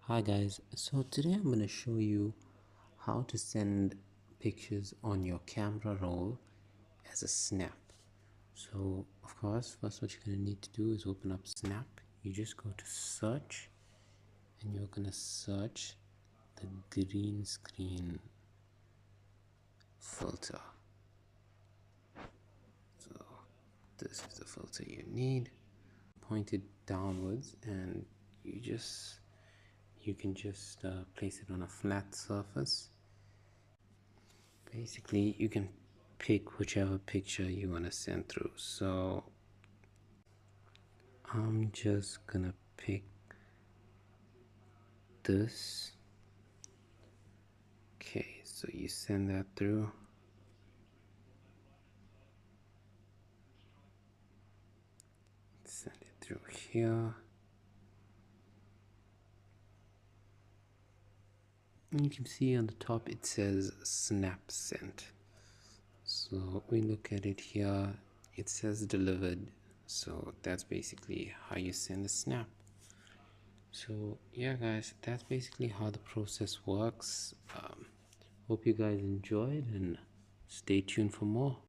Hi guys, so today I'm going to show you how to send pictures on your camera roll as a snap. So of course, first what you're going to need to do is open up Snap. You just go to search and you're going to search the green screen filter. So this is the filter you need. Point it downwards and you can just place it on a flat surface. Basically you can pick whichever picture you want to send through. So I'm just gonna pick this. Okay, so you send that through. Send it through here. And you can see on the top it says snap sent. So we look at it here, it says delivered. So that's basically how you send a snap. So yeah guys, that's basically how the process works. Hope you guys enjoyed and stay tuned for more.